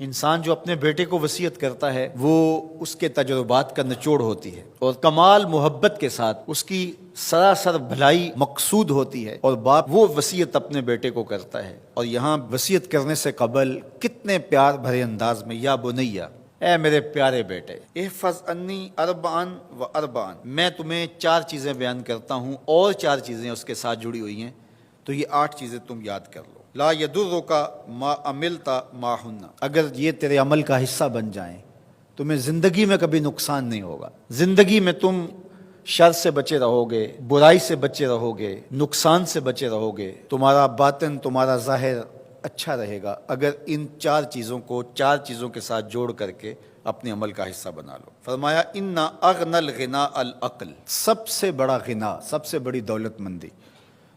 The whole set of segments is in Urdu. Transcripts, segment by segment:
انسان جو اپنے بیٹے کو وصیت کرتا ہے وہ اس کے تجربات کا نچوڑ ہوتی ہے اور کمال محبت کے ساتھ اس کی سراسر بھلائی مقصود ہوتی ہے، اور باپ وہ وصیت اپنے بیٹے کو کرتا ہے۔ اور یہاں وصیت کرنے سے قبل کتنے پیار بھرے انداز میں یا بنیا، اے میرے پیارے بیٹے، احفظ انی اربعن و اربعن، میں تمہیں 4 چیزیں بیان کرتا ہوں اور 4 چیزیں اس کے ساتھ جڑی ہوئی ہیں، تو یہ 8 چیزیں تم یاد کر لو۔ لا یضرک ما عملت معہن، اگر یہ تیرے عمل کا حصہ بن جائیں تمہیں زندگی میں کبھی نقصان نہیں ہوگا، زندگی میں تم شر سے بچے رہو گے، برائی سے بچے رہو گے، نقصان سے بچے رہو گے، تمہارا باطن تمہارا ظاہر اچھا رہے گا اگر ان 4 چیزوں کو 4 چیزوں کے ساتھ جوڑ کر کے اپنے عمل کا حصہ بنا لو۔ فرمایا ان اغنى الغنى العقل، سب سے بڑا غنا، سب سے بڑی دولت مندی،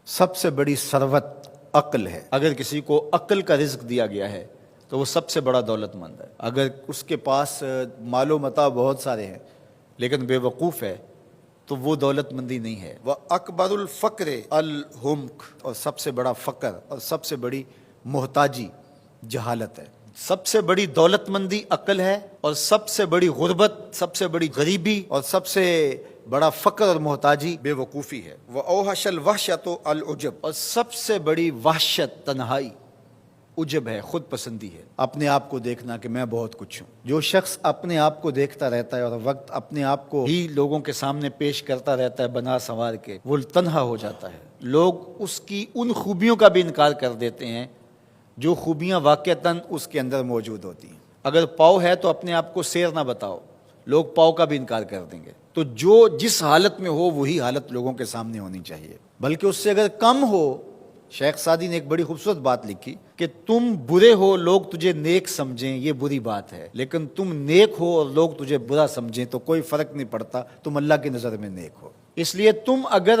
سب سے بڑی ثروت عقل ہے۔ اگر کسی کو عقل کا رزق دیا گیا ہے تو وہ سب سے بڑا دولت مند ہے۔ اگر اس کے پاس مال و متاع بہت سارے ہیں لیکن بے وقوف ہے تو وہ دولت مندی نہیں ہے۔ وَأَكْبَرُ الْفَقْرِ الْحُمْقُ، اور سب سے بڑا فقر اور سب سے بڑی محتاجی جہالت ہے۔ سب سے بڑی دولت مندی عقل ہے، اور سب سے بڑی غربت، سب سے بڑی غریبی اور سب سے بڑا فقر اور محتاجی بے وقوفی ہے۔ وَأَوْحَشَ الْوَحْشَةُ الْعُجْبُ، اور سب سے بڑی وحشت تنہائی عجب ہے، خود پسندی ہے، اپنے آپ کو دیکھنا کہ میں بہت کچھ ہوں۔ جو شخص اپنے آپ کو دیکھتا رہتا ہے اور وقت اپنے آپ کو ہی لوگوں کے سامنے پیش کرتا رہتا ہے بنا سنوار کے، وہ تنہا ہو جاتا ہے۔ لوگ اس کی ان خوبیوں کا بھی انکار کر دیتے ہیں جو خوبیاں واقعتاً اس کے اندر موجود ہوتی ہیں۔ اگر پاؤ ہے تو اپنے آپ کو سیر نہ بتاؤ، لوگ پاؤ کا بھی انکار کر دیں گے۔ تو جو جس حالت میں ہو وہی حالت لوگوں کے سامنے ہونی چاہیے، بلکہ اس سے اگر کم ہو۔ شیخ سعدی نے ایک بڑی خوبصورت بات لکھی کہ تم برے ہو لوگ تجھے نیک سمجھیں یہ بری بات ہے، لیکن تم نیک ہو اور لوگ تجھے برا سمجھیں تو کوئی فرق نہیں پڑتا، تم اللہ کی نظر میں نیک ہو۔ اس لیے تم اگر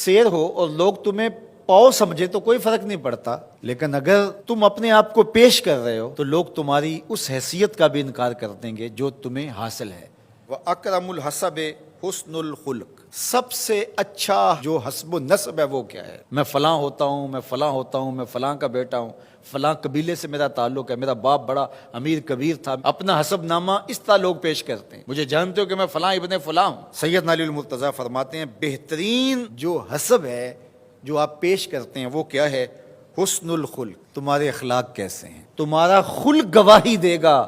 سیر ہو اور لوگ تمہیں پاؤ سمجھے تو کوئی فرق نہیں پڑتا، لیکن اگر تم اپنے آپ کو پیش کر رہے ہو تو لوگ تمہاری اس حیثیت کا بھی انکار کر دیں گے جو تمہیں حاصل ہے۔ وَأَكْرَمُ الْحَسَبِ حُسْنُ الْخُلُقِ، سب سے اچھا جو حسب و نسب ہے وہ کیا ہے؟ میں فلاں ہوتا ہوں، میں فلاں ہوتا ہوں، میں فلاں کا بیٹا ہوں، فلاں قبیلے سے میرا تعلق ہے، میرا باپ بڑا امیر کبیر تھا۔ اپنا حسب نامہ اس طرح لوگ پیش کرتے ہیں، مجھے جانتے ہو کہ میں فلاں ابن فلاں ہوں۔ سیدنا علی المرتضیٰ فرماتے ہیں بہترین جو حسب ہے جو آپ پیش کرتے ہیں وہ کیا ہے؟ حسن الخلق، تمہارے اخلاق کیسے ہیں، تمہارا خلق گواہی دے گا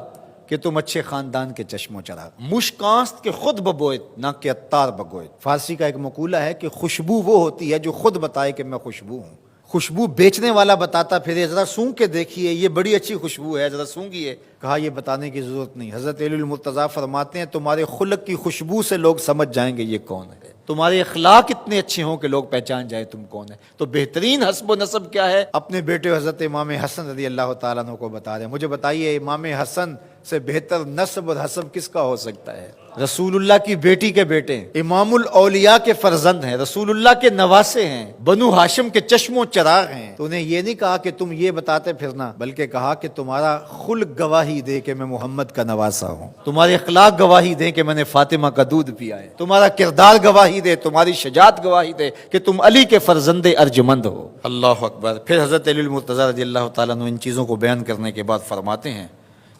کہ تم اچھے خاندان کے چشم و چراغ۔ مشکانست کے خود ببوئت نہ کہ عطار بگوئت۔ فارسی کا ایک مقولہ ہے کہ خوشبو وہ ہوتی ہے جو خود بتائے کہ میں خوشبو ہوں۔ خوشبو بیچنے والا بتاتا پھر ذرا سونگ کے دیکھیے یہ بڑی اچھی خوشبو ہے، ذرا سونگیے، کہا یہ بتانے کی ضرورت نہیں۔ حضرت علی المرتضیٰ فرماتے ہیں تمہارے خلق کی خوشبو سے لوگ سمجھ جائیں گے یہ کون ہے، تمہارے اخلاق اتنے اچھے ہوں کہ لوگ پہچان جائے تم کون ہے۔ تو بہترین حسب و نسب کیا ہے؟ اپنے بیٹے حضرت امام حسن رضی اللہ تعالیٰ عنہ کو بتا رہے ہیں، مجھے بتائیے امام حسن سے بہتر نسب اور حسب کس کا ہو سکتا ہے؟ رسول اللہ کی بیٹی کے بیٹے، امام الاولیاء کے فرزند ہیں، رسول اللہ کے نواسے ہیں، بنو ہاشم کے چشم و چراغ ہیں۔ تو انہیں یہ نہیں کہا کہ تم یہ بتاتے پھرنا، بلکہ کہا کہ تمہارا خلق گواہی دے کہ میں محمد کا نواسا ہوں، تمہارے اخلاق گواہی دیں کہ میں نے فاطمہ کا دودھ پیا ہے، تمہارا کردار گواہی دے، تمہاری شجاعت گواہی دے کہ تم علی کے فرزند ارجمند ہو۔ اللہ اکبر۔ پھر حضرت علی المرتضیٰ رضی اللہ تعالیٰ عنہ ان چیزوں کو بیان کرنے کے بعد فرماتے ہیں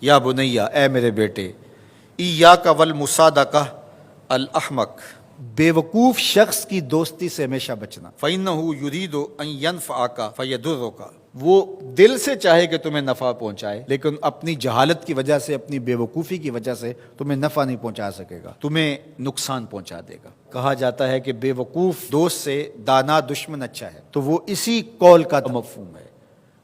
یا بنیا، اے میرے بیٹے، ایاک والمصادقہ الاحمق، بے وقوف شخص کی دوستی سے ہمیشہ بچنا۔ فإنہ یرید ان ینفعک فیضرک، وہ دل سے چاہے کہ تمہیں نفع پہنچائے لیکن اپنی جہالت کی وجہ سے، اپنی بے وقوفی کی وجہ سے تمہیں نفع نہیں پہنچا سکے گا، تمہیں نقصان پہنچا دے گا۔ کہا جاتا ہے کہ بے وقوف دوست سے دانا دشمن اچھا ہے، تو وہ اسی قول کا مفہوم ہے۔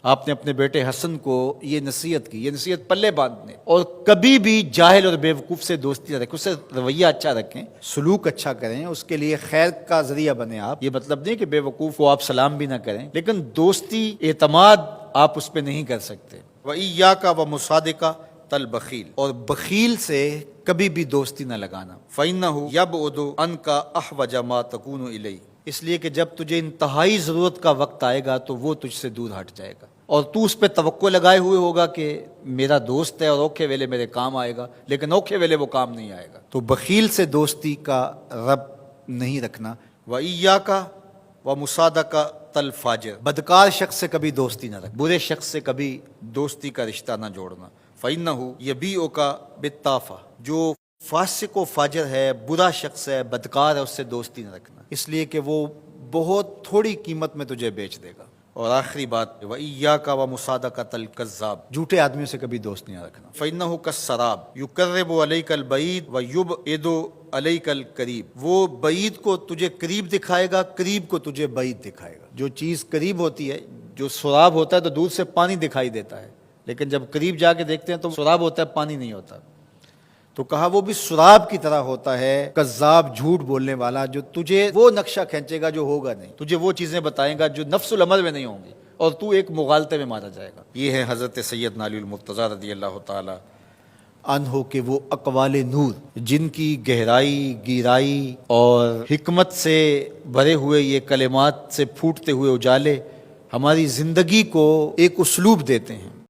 آپ نے اپنے بیٹے حسن کو یہ نصیحت کی، یہ نصیحت پلے باندھنے، اور کبھی بھی جاہل اور بے وقوف سے دوستی نہ رکھیں، اس سے رویہ اچھا رکھیں، سلوک اچھا کریں، اس کے لیے خیر کا ذریعہ بنیں۔ آپ یہ مطلب نہیں کہ بے وقوف کو آپ سلام بھی نہ کریں، لیکن دوستی اعتماد آپ اس پہ نہیں کر سکتے۔ وَإِيَّاكَ وَمُصَادِقَةَ الْبَخِيلِ، اور بخیل سے کبھی بھی دوستی نہ لگانا۔ فَإِنَّهُ يَبْعُدُ عَنْكَ أَحْوَجَ مَا تَكُونُ إِلَيْهِ، اس لیے کہ جب تجھے انتہائی ضرورت کا وقت آئے گا تو وہ تجھ سے دور ہٹ جائے گا، اور تو اس پہ توقع لگائے ہوئے ہوگا کہ میرا دوست ہے اور اوکھے ویلے میرے کام آئے گا، لیکن اوکھے ویلے وہ کام نہیں آئے گا۔ تو بخیل سے دوستی کا رب نہیں رکھنا۔ وَإِيَّاكَ وَمُصَادَقَةَ الْفَاجِرِ، بدکار شخص سے کبھی دوستی نہ رکھ، برے شخص سے کبھی دوستی کا رشتہ نہ جوڑنا۔ فَإِنَّهُ يَبِيعُكَ بِالطَّافَةِ، جو فاسق و فاجر ہے، برا شخص ہے، بدکار ہے، اس سے دوستی نہ رکھنا، اس لیے کہ وہ بہت تھوڑی قیمت میں تجھے بیچ دے گا۔ اور آخری بات، وَإِيَّاكَ وَمُصَادَقَةَ الْكَذَّابِ، جھوٹے آدمیوں سے کبھی دوست نہیں رکھنا۔ فَإِنَّهُ كَالسَّرَابِ يُقَرِّبُ عَلَيْكَ الْبَعِيدَ وَيُبْعِدُ عَلَيْكَ الْقَرِيبَ، وہ بعید کو تجھے قریب دکھائے گا، قریب کو تجھے بعید دکھائے گا۔ جو چیز قریب ہوتی ہے، جو سراب ہوتا ہے تو دور سے پانی دکھائی دیتا ہے، لیکن جب قریب جا کے دیکھتے ہیں تو سراب ہوتا ہے، پانی نہیں ہوتا۔ تو کہا وہ بھی سراب کی طرح ہوتا ہے، کذاب، جھوٹ بولنے والا، جو تجھے وہ نقشہ کھینچے گا جو ہوگا نہیں، تجھے وہ چیزیں بتائیں گا جو نفس العمل میں نہیں ہوں گی، اور تو ایک مغالطے میں مارا جائے گا۔ یہ ہے حضرت سیدنا علی المرتضیٰ رضی اللہ تعالی عنہ کے وہ اقوال نور، جن کی گہرائی، گیرائی اور حکمت سے بھرے ہوئے یہ کلمات سے پھوٹتے ہوئے اجالے ہماری زندگی کو ایک اسلوب دیتے ہیں۔